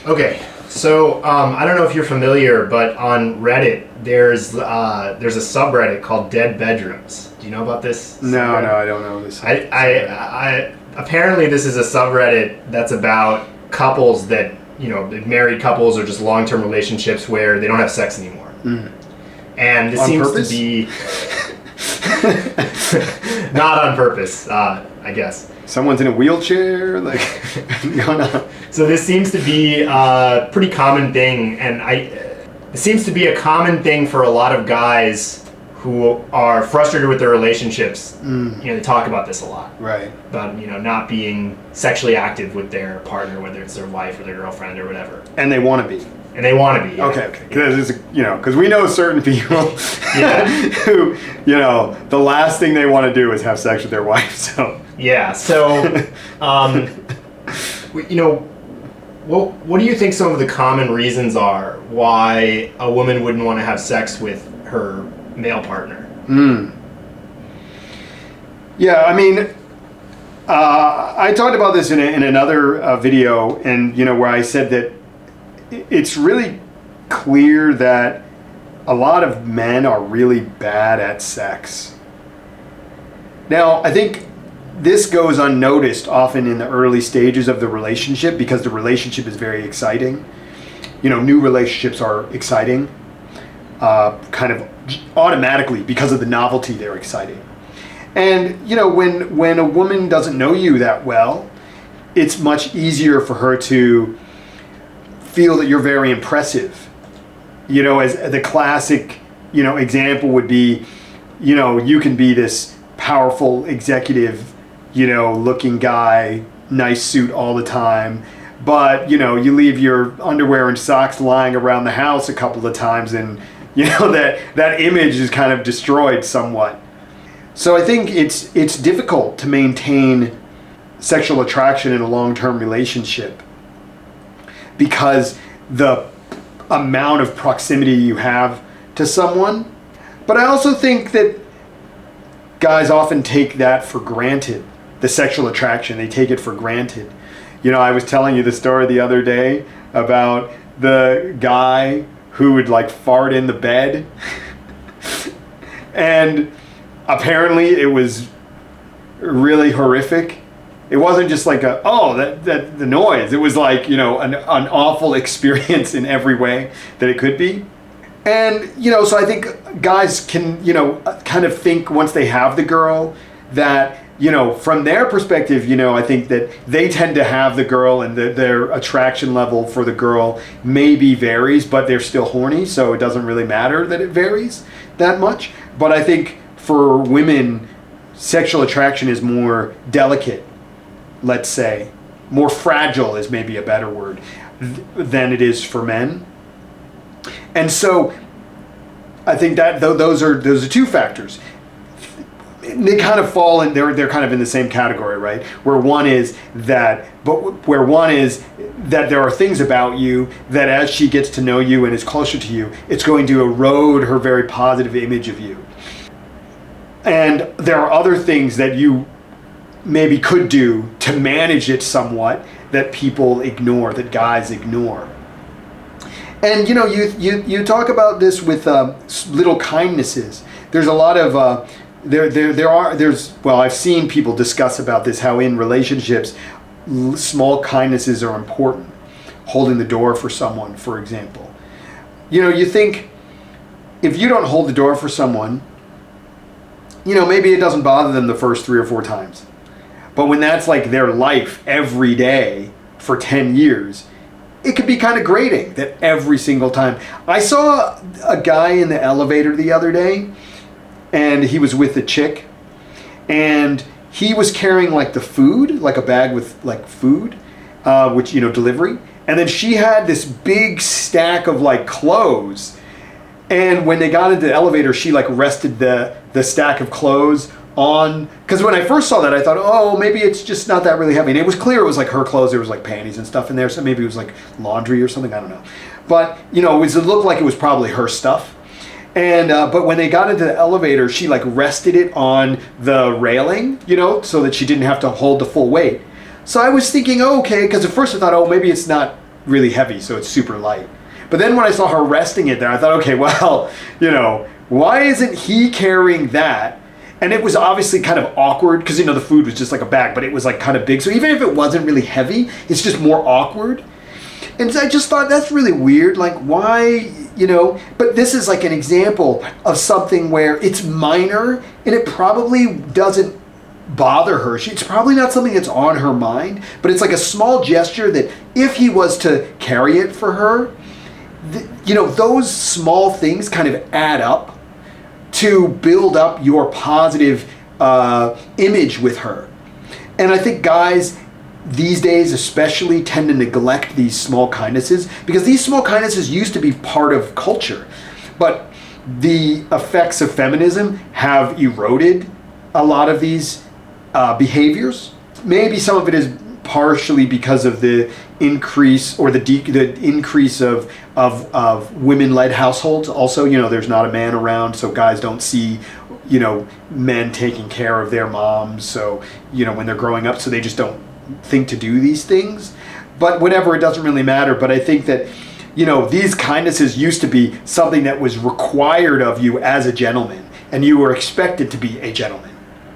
Okay, so I don't know if you're familiar, but on Reddit there's a subreddit called Dead Bedrooms. Do you know about this? No, subreddit? I don't know this. I apparently this is a subreddit that's about couples that, married couples or just long-term relationships where they don't have sex anymore. Mm. And this on seems purpose? to be not on purpose, I guess. Someone's in a wheelchair, like going on. So this seems to be a pretty common thing, and it seems to be a common thing for a lot of guys who are frustrated with their relationships. They talk about this a lot. Right. About not being sexually active with their partner, whether it's their wife or their girlfriend or whatever. And they want to be. And they want to be. Yeah. Okay. Because we know certain people who, the last thing they want to do is have sex with their wife. So. Yeah. So, what do you think some of the common reasons are why a woman wouldn't want to have sex with her male partner? Yeah, I mean, I talked about this in another video, and where I said that it's really clear that a lot of men are really bad at sex. Now, I think this goes unnoticed often in the early stages of the relationship because the relationship is very exciting. New relationships are exciting, kind of automatically because of the novelty. They're exciting. And when a woman doesn't know you that well, it's much easier for her to feel that you're very impressive. As the classic example would be, you can be this powerful executive, looking guy, nice suit all the time, but you leave your underwear and socks lying around the house a couple of times, and that image is kind of destroyed somewhat. So I think it's difficult to maintain sexual attraction in a long-term relationship because the amount of proximity you have to someone. But I also think that guys often take that for granted, the sexual attraction. They take it for granted. I was telling you the story the other day about the guy who would fart in the bed. And apparently it was really horrific. It wasn't just the noise. It was an awful experience in every way that it could be. And, so I think guys can, kind of think once they have the girl that, from their perspective, I think that they tend to have the girl and their attraction level for the girl maybe varies, but they're still horny. So it doesn't really matter that it varies that much. But I think for women, sexual attraction is more delicate, let's say. More fragile is maybe a better word than it is for men. And so I think that those are two factors. They kind of fall in, they're kind of in the same category, right? Where one is that there are things about you that as she gets to know you and is closer to you, it's going to erode her very positive image of you. And there are other things that you maybe could do to manage it somewhat that people ignore, that guys ignore. And you talk about this with little kindnesses. There's a lot of I've seen people discuss about this, how in relationships small kindnesses are important. Holding the door for someone, for example. You think if you don't hold the door for someone, maybe it doesn't bother them the first 3 or 4 times. But when that's their life every day for 10 years, it could be kind of grating that every single time. I saw a guy in the elevator the other day, and he was with a chick, and he was carrying the food, a bag with food, which, delivery. And then she had this big stack of clothes. And when they got into the elevator, she rested the stack of clothes on, because when I first saw that, I thought, oh, maybe it's just not that really heavy. And it was clear it was her clothes. There was panties and stuff in there, so maybe it was laundry or something. I don't know. But it looked like it was probably her stuff. And but when they got into the elevator, she rested it on the railing, so that she didn't have to hold the full weight. So I was thinking, oh, okay, because at first I thought, oh, maybe it's not really heavy, so it's super light. But then when I saw her resting it there, I thought, okay, well, why isn't he carrying that? And it was obviously kind of awkward because, the food was just like a bag, but it was like kind of big. So even if it wasn't really heavy, it's just more awkward. And so I just thought that's really weird. Like, why, but this is like an example of something where it's minor and it probably doesn't bother her. It's probably not something that's on her mind, but it's like a small gesture that if he was to carry it for her, those small things kind of add up to build up your positive image with her. And I think guys these days especially tend to neglect these small kindnesses because these small kindnesses used to be part of culture. But the effects of feminism have eroded a lot of these behaviors. Maybe some of it is partially because of the increase or the increase of women-led households. Also, there's not a man around, so guys don't see, men taking care of their moms. So, when they're growing up, so they just don't think to do these things. But whatever, it doesn't really matter. But I think that, these kindnesses used to be something that was required of you as a gentleman, and you were expected to be a gentleman.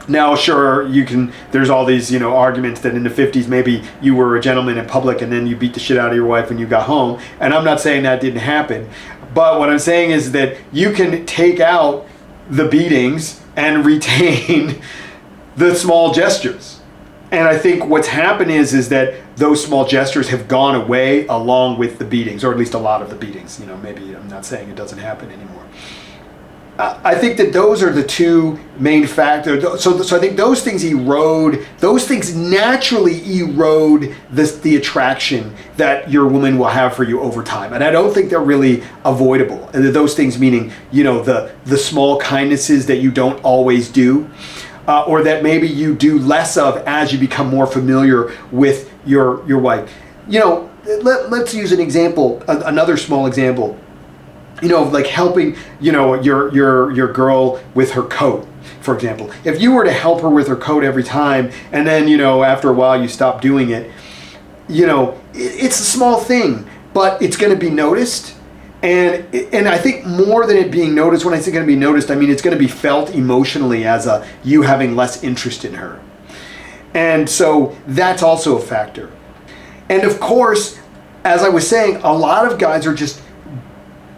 Now, sure, there's all these, arguments that in the 50s, maybe you were a gentleman in public and then you beat the shit out of your wife when you got home. And I'm not saying that didn't happen. But what I'm saying is that you can take out the beatings and retain the small gestures. And I think what's happened is that those small gestures have gone away along with the beatings, or at least a lot of the beatings. Maybe I'm not saying it doesn't happen anymore. I think that those are the two main factors. So I think those things naturally erode the attraction that your woman will have for you over time. And I don't think they're really avoidable. And those things meaning, the small kindnesses that you don't always do, or that maybe you do less of as you become more familiar with your wife. Let's use an example, another small example. Like helping, your girl with her coat, for example. If you were to help her with her coat every time, and then, after a while you stop doing it, it's a small thing, but it's going to be noticed. And I think more than it being noticed, when I say going to be noticed, I mean it's going to be felt emotionally as you having less interest in her. And so that's also a factor. And of course, as I was saying, a lot of guys are just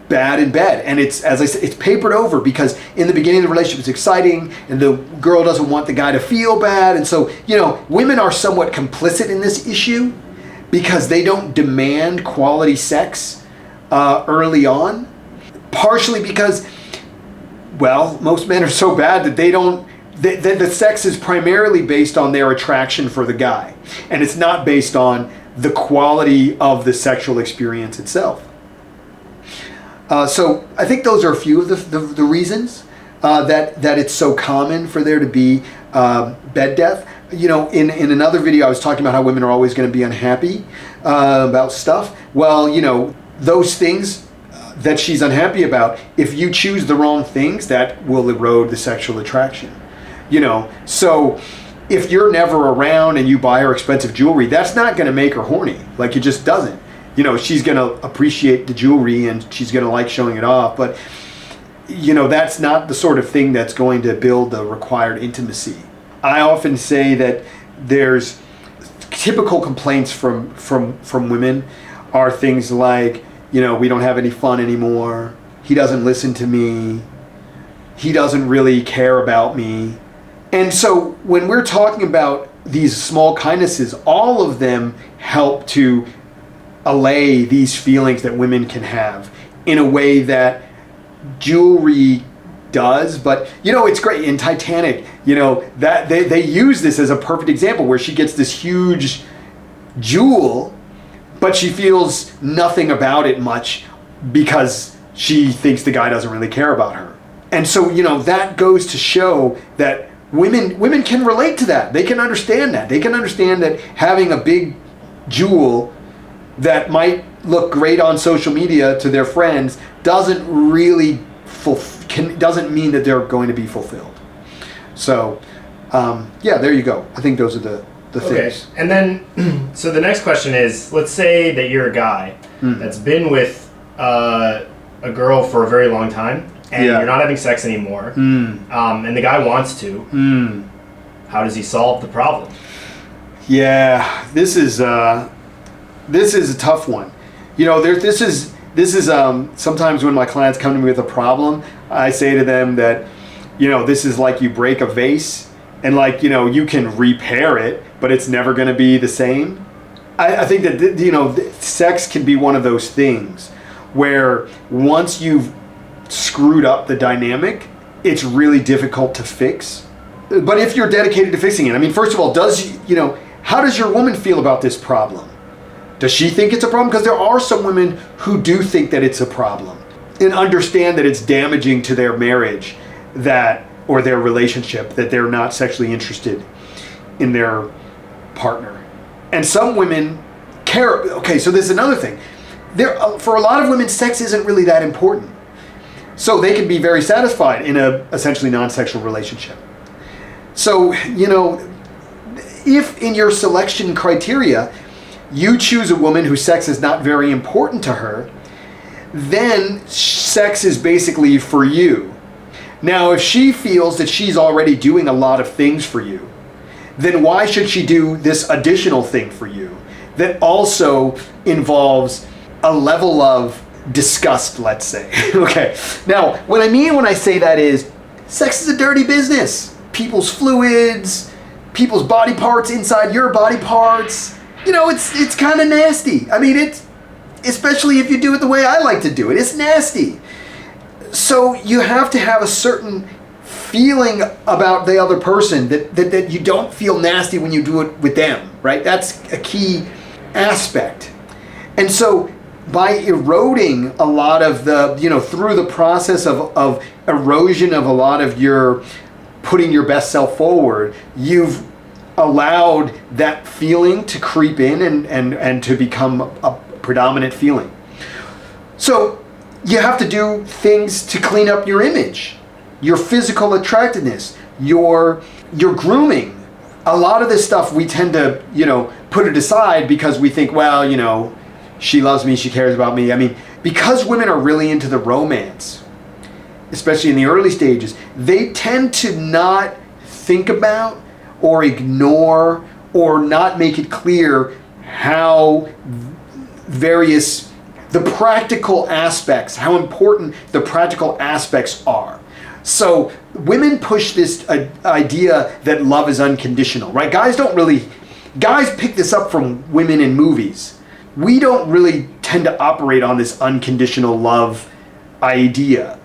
bad in bed, and it's, as I said, it's papered over because in the beginning of the relationship it's exciting and the girl doesn't want the guy to feel bad, and so women are somewhat complicit in this issue because they don't demand quality sex early on, partially because, well, most men are so bad that the sex is primarily based on their attraction for the guy, and it's not based on the quality of the sexual experience itself. So I think those are a few of the reasons that it's so common for there to be bed death. In another video I was talking about how women are always going to be unhappy about stuff. Well, those things that she's unhappy about, if you choose the wrong things, that will erode the sexual attraction. So if you're never around and you buy her expensive jewelry, that's not going to make her horny. Like, it just doesn't. She's going to appreciate the jewelry and she's going to like showing it off. But, that's not the sort of thing that's going to build the required intimacy. I often say that there's typical complaints from women are things like, we don't have any fun anymore. He doesn't listen to me. He doesn't really care about me. And so when we're talking about these small kindnesses, all of them help to allay these feelings that women can have in a way that jewelry does. But it's great in Titanic, that they use this as a perfect example where she gets this huge jewel, but she feels nothing about it much because she thinks the guy doesn't really care about her. And so that goes to show that women can relate to that. They can understand that. They can understand that having a big jewel that might look great on social media to their friends doesn't really doesn't mean that they're going to be fulfilled. So, there you go. I think those are the Okay. things. And then, so the next question is, let's say that you're a guy that's been with a girl for a very long time, and you're not having sex anymore, and the guy wants to. How does he solve the problem? Yeah, this is a tough one. You know, this is sometimes when my clients come to me with a problem, I say to them that, you know, this is like you break a vase, and like, you know, you can repair it, but it's never going to be the same. I think that, you know, sex can be one of those things where once you've screwed up the dynamic, it's really difficult to fix. But if you're dedicated to fixing it, I mean, first of all, how does your woman feel about this problem? Does she think it's a problem? Because there are some women who do think that it's a problem and understand that it's damaging to their marriage or their relationship, that they're not sexually interested in their partner. And some women care. Okay, so there's another thing. For a lot of women, sex isn't really that important. So they can be very satisfied in a essentially non-sexual relationship. So, you know, if in your selection criteria, you choose a woman whose sex is not very important to her, then sex is basically for you. Now, if she feels that she's already doing a lot of things for you, then why should she do this additional thing for you that also involves a level of disgust, let's say? Okay. Now, what I mean when I say that is, sex is a dirty business. People's fluids, people's body parts inside your body parts. You know, it's kind of nasty. I mean, especially if you do it the way I like to do it. It's nasty. So you have to have a certain feeling about the other person that you don't feel nasty when you do it with them, right? That's a key aspect. And so by eroding a lot of the, you know, through the process of erosion of a lot of your putting your best self forward, you've allowed that feeling to creep in and to become a predominant feeling. So you have to do things to clean up your image, your physical attractiveness, your grooming. A lot of this stuff we tend to, you know, put it aside because we think, well, you know, she loves me, she cares about me. I mean, because women are really into the romance, especially in the early stages, they tend to not think about or ignore or not make it clear how the practical aspects, how important the practical aspects are. So women push this idea that love is unconditional, right? Guys pick this up from women in movies. We don't really tend to operate on this unconditional love idea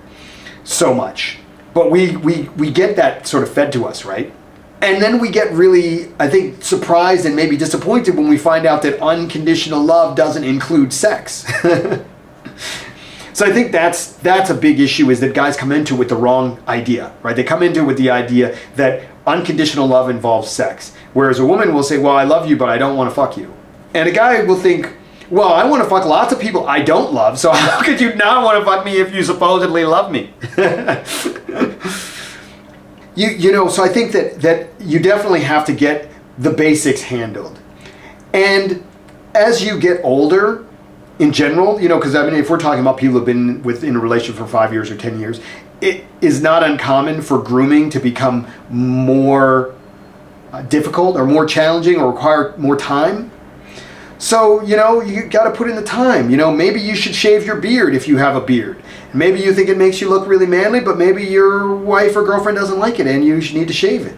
so much. But we get that sort of fed to us, right? And then we get really, I think, surprised and maybe disappointed when we find out that unconditional love doesn't include sex. So I think that's a big issue, is that guys come into it with the wrong idea, right? They come into it with the idea that unconditional love involves sex. Whereas a woman will say, well, I love you, but I don't want to fuck you. And a guy will think, well, I want to fuck lots of people I don't love, so how could you not want to fuck me if you supposedly love me? You know, so I think that you definitely have to get the basics handled. And as you get older, in general, you know, because I mean, if we're talking about people who've been in a relationship for 5 years or 10 years, it is not uncommon for grooming to become more difficult or more challenging or require more time. So, you know, you got to put in the time. You know, maybe you should shave your beard if you have a beard. Maybe you think it makes you look really manly, but maybe your wife or girlfriend doesn't like it and you need to shave it.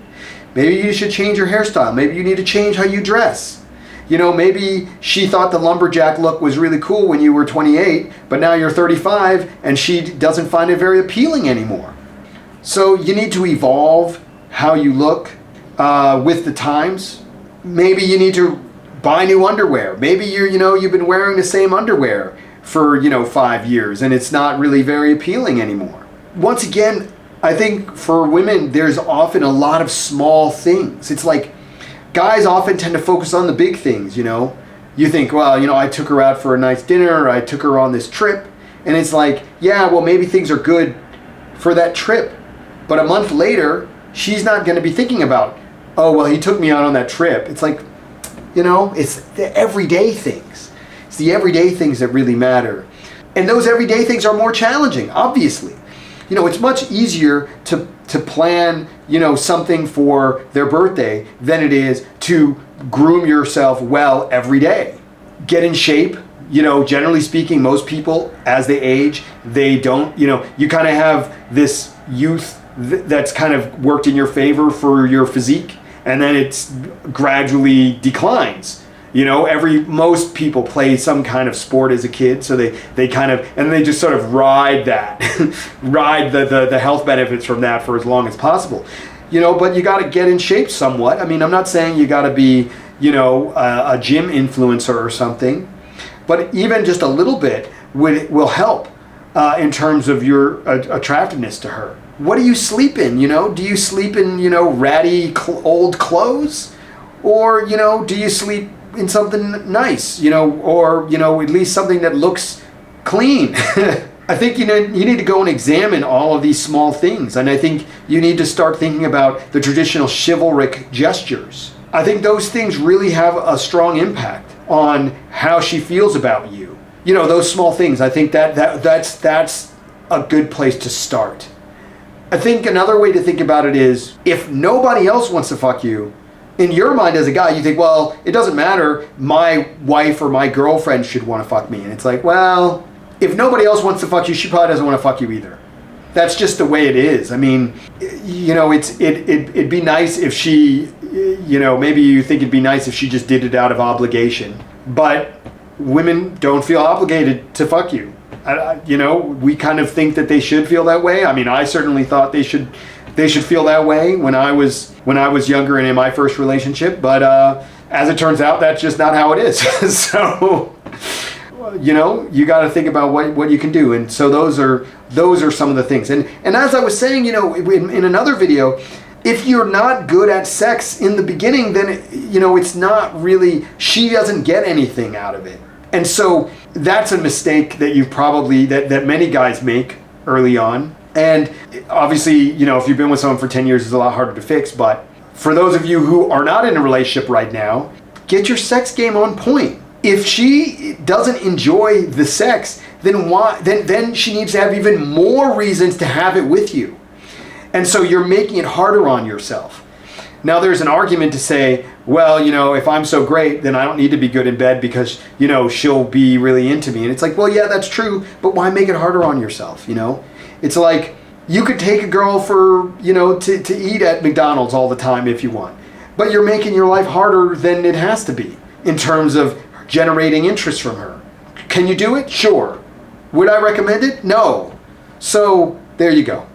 Maybe you should change your hairstyle. Maybe you need to change how you dress. You know, maybe she thought the lumberjack look was really cool when you were 28, but now you're 35 and she doesn't find it very appealing anymore. So you need to evolve how you look with the times. Maybe you need to buy new underwear. Maybe you've been wearing the same underwear for 5 years and it's not really very appealing anymore. Once again, I think for women there's often a lot of small things. It's like guys often tend to focus on the big things, you know. You think, well, I took her out for a nice dinner, or I took her on this trip, and it's like, yeah, well, maybe things are good for that trip, but a month later she's not going to be thinking about oh, well, he took me out on that trip. It's like, it's the everyday things. It's the everyday things that really matter. And those everyday things are more challenging, obviously. It's much easier to plan, something for their birthday than it is to groom yourself well every day. Get in shape. Generally speaking, most people, as they age, they don't, you kind of have this youth that's kind of worked in your favor for your physique, and then it's gradually declines. Most people play some kind of sport as a kid, so they kind of, and they just sort of ride that, ride the health benefits from that for as long as possible. But you got to get in shape somewhat. I mean, I'm not saying you got to be, a gym influencer or something, but even just a little bit will help in terms of your attractiveness to her. What do you sleep in? Do you sleep in, ratty old clothes? Or, do you sleep in something nice, or, at least something that looks clean? I think, you need to go and examine all of these small things. And I think you need to start thinking about the traditional chivalric gestures. I think those things really have a strong impact on how she feels about you. Those small things. I think that's a good place to start. I think another way to think about it is, if nobody else wants to fuck you, in your mind as a guy, you think, well, it doesn't matter, my wife or my girlfriend should want to fuck me. And it's like, well, if nobody else wants to fuck you, she probably doesn't want to fuck you either. That's just the way it is. I mean, it'd be nice if she, maybe you think it'd be nice if she just did it out of obligation. But women don't feel obligated to fuck you. We kind of think that they should feel that way. I mean, I certainly thought they should feel that way when I was younger and in my first relationship. But as it turns out, that's just not how it is. So, you got to think about what you can do. And so those are some of the things. And as I was saying, in another video, if you're not good at sex in the beginning, then it's not really, she doesn't get anything out of it. And so that's a mistake that that many guys make early on. And obviously, if you've been with someone for 10 years, it's a lot harder to fix. But for those of you who are not in a relationship right now, get your sex game on point. If she doesn't enjoy the sex, then she needs to have even more reasons to have it with you. And so you're making it harder on yourself. Now, there's an argument to say, well, if I'm so great, then I don't need to be good in bed because, she'll be really into me. And it's like, well, yeah, that's true, but why make it harder on yourself, It's like, you could take a girl for, to eat at McDonald's all the time if you want, but you're making your life harder than it has to be in terms of generating interest from her. Can you do it? Sure. Would I recommend it? No. So, there you go.